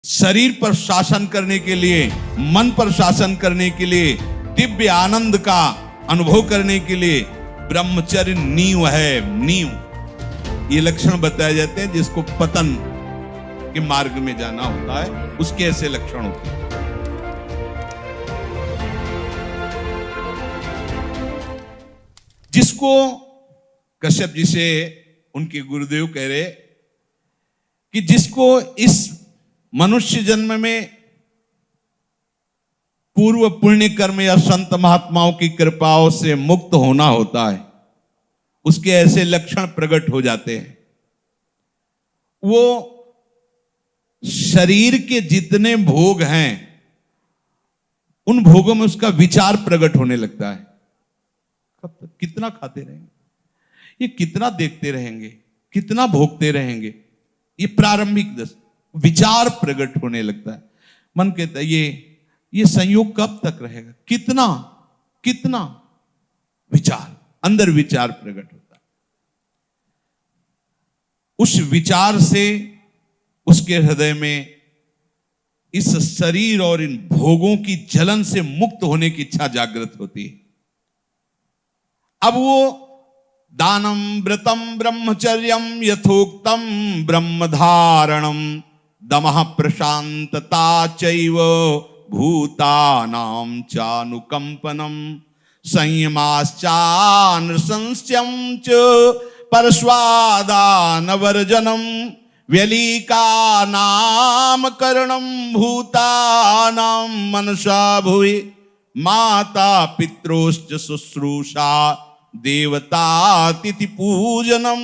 शरीर पर शासन करने के लिए, मन पर शासन करने के लिए, दिव्य आनंद का अनुभव करने के लिए ब्रह्मचर्य नींव है। नींव ये लक्षण बताए जाते हैं जिसको पतन के मार्ग में जाना होता है, उसके ऐसे लक्षण होते हैं। जिसको कश्यप जी से उनके गुरुदेव कह रहे कि जिसको इस मनुष्य जन्म में पूर्व पुण्य कर्म या संत महात्माओं की कृपाओं से मुक्त होना होता है, उसके ऐसे लक्षण प्रकट हो जाते हैं। वो शरीर के जितने भोग हैं उन भोगों में उसका विचार प्रकट होने लगता है। कब तक कितना खाते रहेंगे, ये कितना देखते रहेंगे, कितना भोगते रहेंगे, ये प्रारंभिक विचार प्रकट होने लगता है। मन कहता है ये संयोग कब तक रहेगा, कितना कितना विचार, अंदर विचार प्रकट होता है। उस विचार से उसके हृदय में इस शरीर और इन भोगों की जलन से मुक्त होने की इच्छा जागृत होती है। अब वो दानम व्रतम ब्रह्मचर्यम यथोक्तम ब्रह्मधारणम दमः प्रशांतता चैव भूतानां चानुकंपनम संयमाश्चानृशंस्यं च परस्वादानवर्जनम व्यलीका नामकरणम भूतानां मनसा भुवि माता पित्रोश्च शुश्रूषा देवतातिथि पूजनम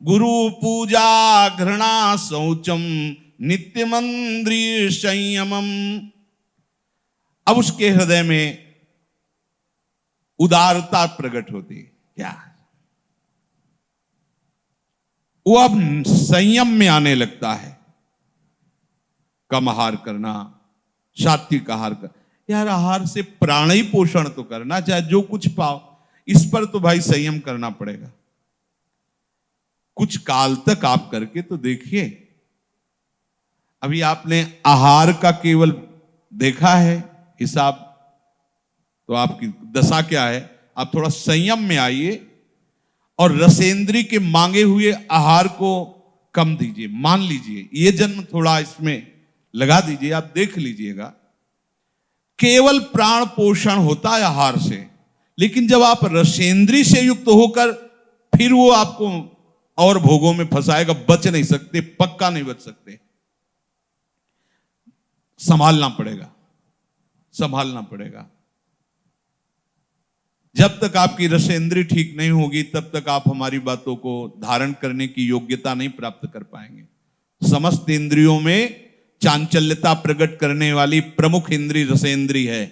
गुरु पूजा घृणा शौचम नित्यमंद्रिय संयमम। अब उसके हृदय में उदारता प्रकट होती है। क्या वो अब संयम में आने लगता है। कम आहार करना, सात्विक आहार करना। यार आहार से प्राणी पोषण तो करना, चाहे जो कुछ पाओ, इस पर तो भाई संयम करना पड़ेगा। कुछ काल तक आप करके तो देखिए। अभी आपने आहार का केवल देखा है हिसाब, तो आपकी दशा क्या है। आप थोड़ा संयम में आइए और रसेंद्री के मांगे हुए आहार को कम दीजिए। मान लीजिए ये जन्म थोड़ा इसमें लगा दीजिए, आप देख लीजिएगा। केवल प्राण पोषण होता है आहार से, लेकिन जब आप रसेंद्री से युक्त होकर फिर वो आपको और भोगों में फंसाएगा, बच नहीं सकते, पक्का नहीं बच सकते। संभालना पड़ेगा, संभालना पड़ेगा। जब तक आपकी रसेंद्री ठीक नहीं होगी तब तक आप हमारी बातों को धारण करने की योग्यता नहीं प्राप्त कर पाएंगे। समस्त इंद्रियों में चांचल्यता प्रकट करने वाली प्रमुख इंद्री रसेंद्री है,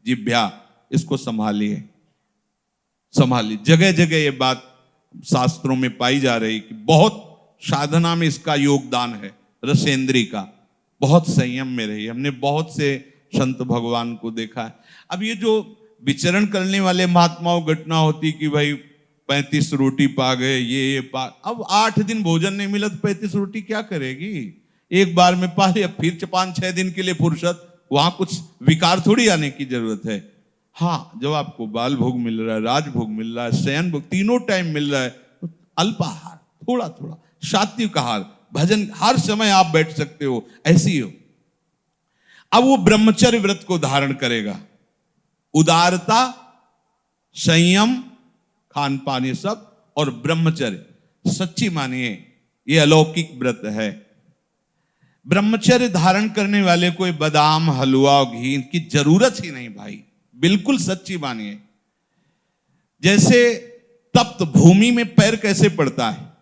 जिह्वा। इसको संभालिए, संभालिए। जगह जगह ये बात शास्त्रों में पाई जा रही कि बहुत साधना में इसका योगदान है, रसेंद्री का। बहुत संयम में रही। हमने बहुत से संत भगवान को देखा है। अब ये जो विचरण करने वाले महात्माओं घटना होती कि भाई 35 रोटी पा गए, ये पा, अब 8 दिन भोजन नहीं मिला तो 35 रोटी क्या करेगी। एक बार में पा लिया, फिर 5-6 दिन के लिए फुर्सत, वहां कुछ विकार थोड़ी आने की जरूरत है। हाँ, जब आपको बाल भोग मिल रहा है, राजभोग मिल रहा है, शयन भोग तीनों टाइम मिल रहा है, तो अल्पाहार, थोड़ा थोड़ा सात्विक आहार, भजन, हर समय आप बैठ सकते हो, ऐसी हो। अब वो ब्रह्मचर्य व्रत को धारण करेगा। उदारता, संयम, खान पान, ये सब, और ब्रह्मचर्य। सच्ची मानिए ये अलौकिक व्रत है। ब्रह्मचर्य धारण करने वाले को बादाम, हलवा और घी की जरूरत ही नहीं भाई, बिल्कुल सच्ची मानिए। जैसे तप्त भूमि में पैर कैसे पड़ता है,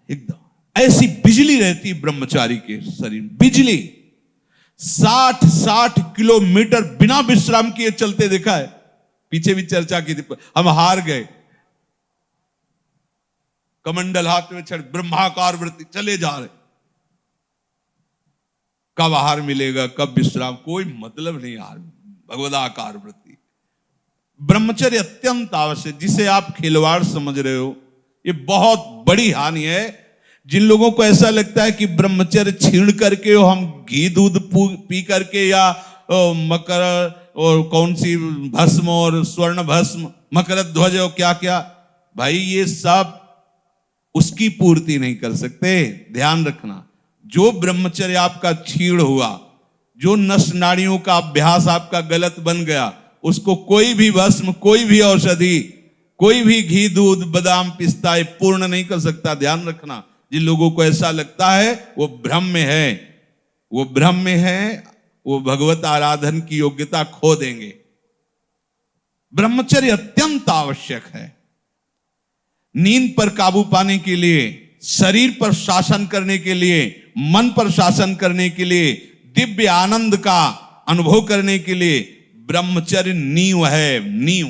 एकदम ऐसी बिजली रहती ब्रह्मचारी के शरीर में। बिजली 60-60 किलोमीटर बिना विश्राम किए चलते देखा है। पीछे भी चर्चा की थी, हम हार गए। कमंडल हाथ में छड़, ब्रह्माकार वृत्ति, चले जा रहे। कब आहार मिलेगा, कब विश्राम, कोई मतलब नहीं। आहार, भगवदाकार वृत्ति। ब्रह्मचर्य अत्यंत आवश्यक, जिसे आप खिलवाड़ समझ रहे हो, ये बहुत बड़ी हानि है। जिन लोगों को ऐसा लगता है कि ब्रह्मचर्य छीण करके हम घी दूध पी करके या मकर और कौन सी भस्म और स्वर्ण भस्म मकर ध्वज और क्या क्या, भाई ये सब उसकी पूर्ति नहीं कर सकते। ध्यान रखना, जो ब्रह्मचर्य आपका छीण हुआ, जो नस नाड़ियों का अभ्यास आपका गलत बन गया, उसको कोई भी भस्म, कोई भी औषधि, कोई भी घी दूध बादाम पिस्ता पूर्ण नहीं कर सकता। ध्यान रखना, जिन लोगों को ऐसा लगता है वो भ्रम में है, वो भ्रम में है, वो भगवत आराधन की योग्यता खो देंगे। ब्रह्मचर्य अत्यंत आवश्यक है। नींद पर काबू पाने के लिए, शरीर पर शासन करने के लिए, मन पर शासन करने के लिए, दिव्य आनंद का अनुभव करने के लिए ब्रह्मचर्य नींव है, नींव।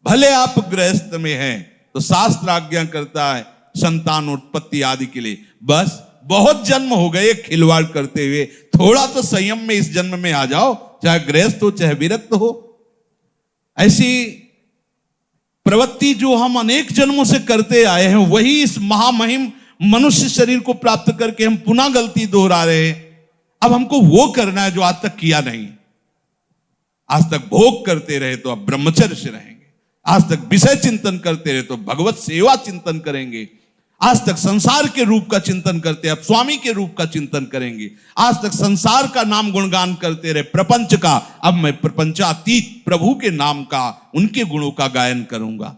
भले आप गृहस्थ में हैं तो शास्त्र आज्ञा करता है संतान उत्पत्ति आदि के लिए, बस बहुत जन्म हो गए खिलवाड़ करते हुए, थोड़ा तो संयम में इस जन्म में आ जाओ, चाहे गृहस्थ हो चाहे विरक्त हो। ऐसी प्रवृत्ति जो हम अनेक जन्मों से करते आए हैं, वही इस महामहिम मनुष्य शरीर को प्राप्त करके हम पुनः गलती दोहरा रहे हैं। अब हमको वो करना है जो आज तक किया नहीं। आज तक भोग करते रहे तो अब ब्रह्मचर्य से रहेंगे, आज तक विषय चिंतन करते रहे तो भगवत सेवा चिंतन करेंगे, आज तक संसार के रूप का चिंतन करते अब स्वामी के रूप का चिंतन करेंगे, आज तक संसार का नाम गुणगान करते रहे प्रपंच का, अब मैं प्रपंचातीत प्रभु के नाम का, उनके गुणों का गायन करूंगा।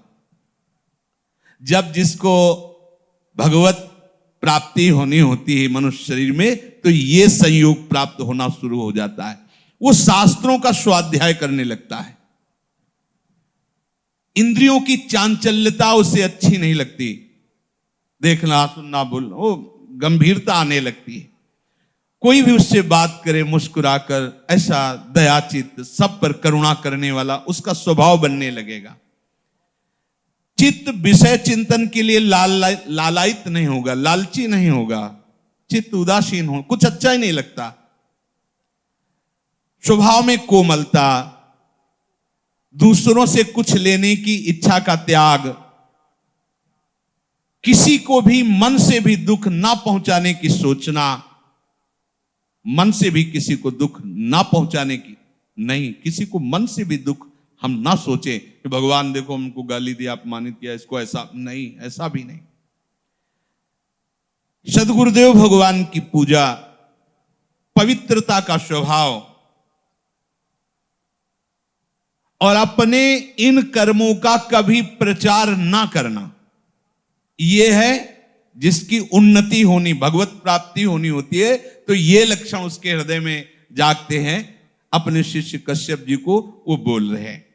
जब जिसको भगवत प्राप्ति होनी होती है मनुष्य शरीर में, तो ये संयोग प्राप्त होना शुरू हो जाता है। वो शास्त्रों का स्वाध्याय करने लगता है। इंद्रियों की चांचल्यता उसे अच्छी नहीं लगती, देखना सुनना बोलना, वो गंभीरता आने लगती है। कोई भी उससे बात करे मुस्कुराकर, ऐसा दयाचित, सब पर करुणा करने वाला उसका स्वभाव बनने लगेगा। चित्त विषय चिंतन के लिए लालायित नहीं होगा, लालची नहीं होगा, चित्त उदासीन हो, कुछ अच्छा ही नहीं लगता। स्वभाव में कोमलता, दूसरों से कुछ लेने की इच्छा का त्याग, किसी को भी मन से भी दुख ना पहुंचाने की सोचना, मन से भी किसी को दुख ना पहुंचाने की नहीं, किसी को मन से भी दुख हम ना सोचें कि भगवान देखो हमको गाली दिया, अपमानित किया, इसको ऐसा नहीं, ऐसा भी नहीं। सद्गुरुदेव भगवान की पूजा, पवित्रता का स्वभाव और अपने इन कर्मों का कभी प्रचार ना करना, यह है जिसकी उन्नति होनी, भगवत प्राप्ति होनी होती है। तो ये लक्षण उसके हृदय में जागते हैं। अपने शिष्य कश्यप जी को वो बोल रहे हैं।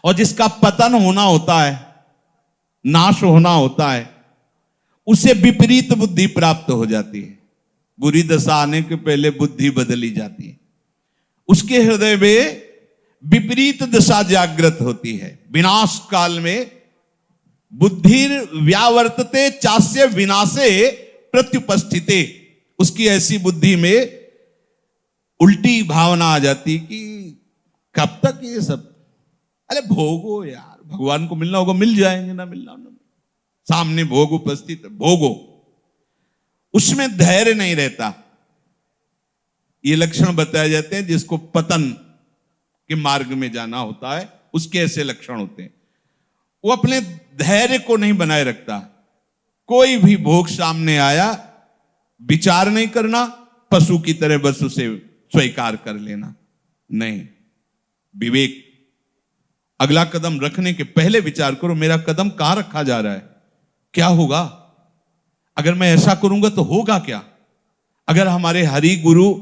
और जिसका पतन होना होता है, नाश होना होता है, उसे विपरीत बुद्धि प्राप्त हो जाती है। बुरी दशा आने के पहले बुद्धि बदली जाती है। उसके हृदय में विपरीत दशा जागृत होती है। विनाश काल में बुद्धि व्यावर्तते चास्य विनाशे प्रत्युपस्थिते, उसकी ऐसी बुद्धि में उल्टी भावना आ जाती कि कब तक ये सब, अरे भोगो यार, भगवान को मिलना होगा मिल जाएंगे, ना मिलना ना, सामने भोग उपस्थित, भोगो। उसमें धैर्य नहीं रहता। ये लक्षण बताए जाते हैं जिसको पतन के मार्ग में जाना होता है, उसके ऐसे लक्षण होते हैं। वो अपने धैर्य को नहीं बनाए रखता। कोई भी भोग सामने आया, विचार नहीं करना, पशु की तरह बस उसे स्वीकार कर लेना, नहीं। विवेक, अगला कदम रखने के पहले विचार करो, मेरा कदम कहां रखा जा रहा है, क्या होगा, अगर मैं ऐसा करूंगा तो होगा क्या, अगर हमारे हरि गुरु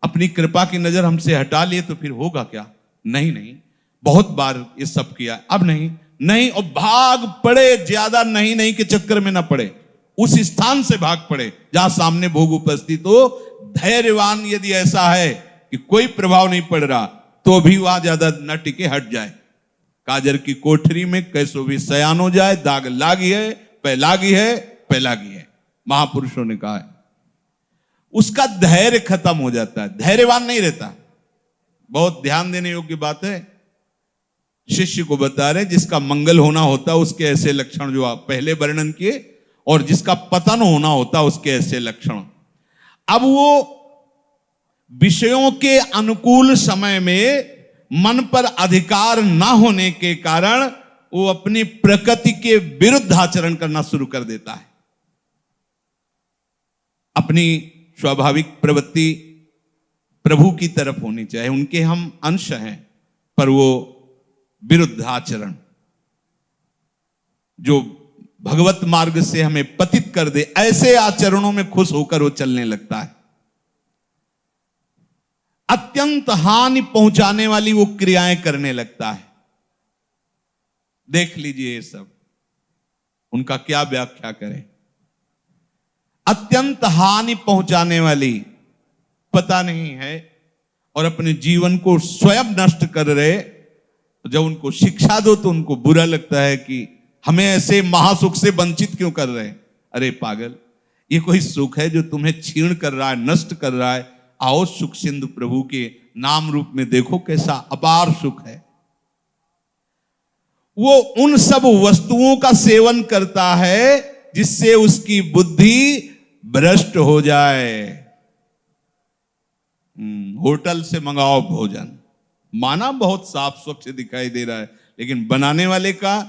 अपनी कृपा की नजर हमसे हटा लिए तो फिर होगा क्या। नहीं नहीं, बहुत बार ये सब किया, अब नहीं नहीं, और भाग पड़े, ज्यादा नहीं नहीं के चक्कर में ना पड़े, उस स्थान से भाग पड़े जहां सामने भोग उपस्थित हो। धैर्यवान यदि ऐसा है कि कोई प्रभाव नहीं पड़ रहा, तो भी वहां ज्यादा न टिके, हट जाए। काजर की कोठरी में कैसो भी सयान हो जाए, दाग लागी है, पैलागी है, पैलागी है, महापुरुषों ने कहा है। उसका धैर्य खत्म हो जाता है, धैर्यवान नहीं रहता। बहुत ध्यान देने योग्य बात है। शिष्य को बता रहे जिसका मंगल होना होता है, उसके ऐसे लक्षण जो आप पहले वर्णन किए, और जिसका पतन होना होता उसके ऐसे लक्षण। अब वो विषयों के अनुकूल समय में मन पर अधिकार ना होने के कारण वो अपनी प्रकृति के विरुद्ध आचरण करना शुरू कर देता है। अपनी स्वाभाविक प्रवृत्ति प्रभु की तरफ होनी चाहिए, उनके हम अंश हैं, पर वो विरुद्ध आचरण जो भगवत मार्ग से हमें पतित कर दे, ऐसे आचरणों में खुश होकर वो चलने लगता है। अत्यंत हानि पहुंचाने वाली वो क्रियाएं करने लगता है। देख लीजिए ये सब, उनका क्या व्याख्या करें। अत्यंत हानि पहुंचाने वाली पता नहीं है और अपने जीवन को स्वयं नष्ट कर रहे। जब उनको शिक्षा दो तो उनको बुरा लगता है कि हमें ऐसे महासुख से वंचित क्यों कर रहे हैं। अरे पागल, ये कोई सुख है जो तुम्हें क्षीण कर रहा है, नष्ट कर रहा है? आओ सुख सिंधु प्रभु के नाम रूप में देखो कैसा अपार सुख है। वो उन सब वस्तुओं का सेवन करता है जिससे उसकी बुद्धि भ्रष्ट हो जाए। होटल से मंगाओ भोजन, माना बहुत साफ स्वच्छ दिखाई दे रहा है, लेकिन बनाने वाले का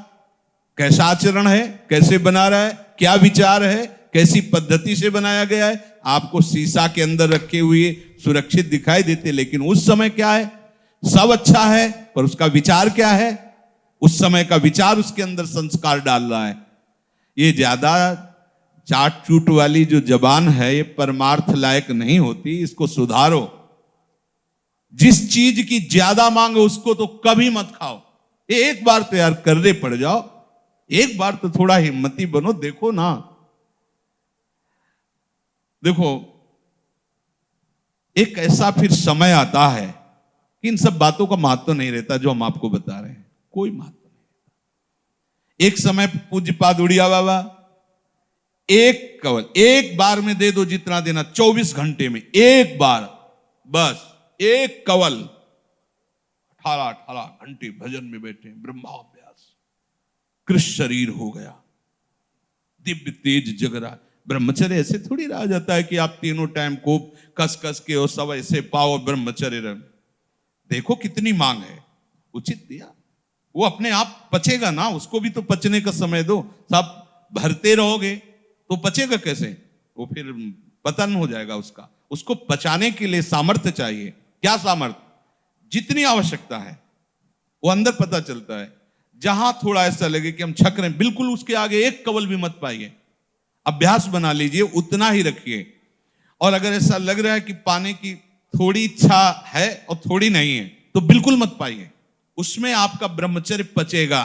कैसा आचरण है, कैसे बना रहा है, क्या विचार है, कैसी पद्धति से बनाया गया है। आपको शीशा के अंदर रखे हुए सुरक्षित दिखाई देते, लेकिन उस समय क्या है, सब अच्छा है, पर उसका विचार क्या है, उस समय का विचार उसके अंदर संस्कार डाल रहा है। ये ज्यादा चाट चूट वाली जो जबान है, ये परमार्थ लायक नहीं होती, इसको सुधारो। जिस चीज की ज्यादा मांग है उसको तो कभी मत खाओ। एक बार तो यार कर्रे पड़ जाओ, एक बार तो थोड़ा हिम्मती बनो। देखो ना, देखो एक ऐसा फिर समय आता है कि इन सब बातों का महत्व नहीं रहता जो हम आपको बता रहे हैं, कोई महत्व नहीं। एक समय पूज्यपाद उड़िया बाबा एक कवल एक बार में दे दो, जितना देना, 24 घंटे में एक बार, बस एक कवल। 18 घंटे भजन में बैठे, ब्रह्माभ्यास, कृष्ण शरीर हो गया, दिव्य तेज जग रहा। ब्रह्मचर्य ऐसे थोड़ी रहा जाता है कि आप तीनों टाइम को कस कस के और सब ऐसे पाओ ब्रह्मचर्य रह। देखो कितनी मांग है, उचित दिया, वो अपने आप पचेगा ना, उसको भी तो पचने का समय दो। सब भरते रहोगे तो पचेगा कैसे, वो फिर पतन हो जाएगा उसका। उसको पचाने के लिए सामर्थ्य चाहिए। क्या सामर्थ्य? जितनी आवश्यकता है वो अंदर पता चलता है। जहां थोड़ा ऐसा लगे कि हम छक रहे हैं, बिल्कुल उसके आगे एक कवल भी मत पाइए। अभ्यास बना लीजिए, उतना ही रखिए। और अगर ऐसा लग रहा है कि पाने की थोड़ी इच्छा है और थोड़ी नहीं है, तो बिल्कुल मत पाइए। उसमें आपका ब्रह्मचर्य पचेगा।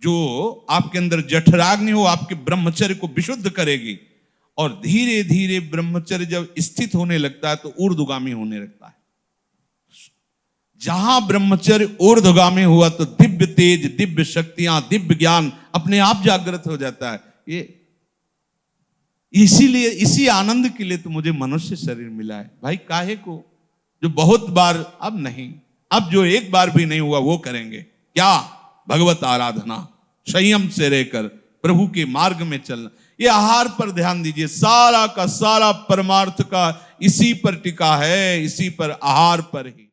जो आपके अंदर जठराग्नि हो, आपके ब्रह्मचर्य को विशुद्ध करेगी। और धीरे धीरे ब्रह्मचर्य जब स्थित होने लगता है तो ऊर्ध्वगामी होने लगता है। जहां ब्रह्मचर्य ऊर्ध्वगामी हुआ तो दिव्य तेज, दिव्य शक्तियां, दिव्य ज्ञान अपने आप जागृत हो जाता है। ये इसीलिए, इसी आनंद के लिए तो मुझे मनुष्य शरीर मिला है भाई। काहे को जो बहुत बार, अब नहीं, अब जो एक बार भी नहीं हुआ वो करेंगे क्या? भगवत आराधना, संयम से रहकर प्रभु के मार्ग में चलना। ये आहार पर ध्यान दीजिए, सारा का सारा परमार्थ का इसी पर टिका है, इसी पर, आहार पर ही।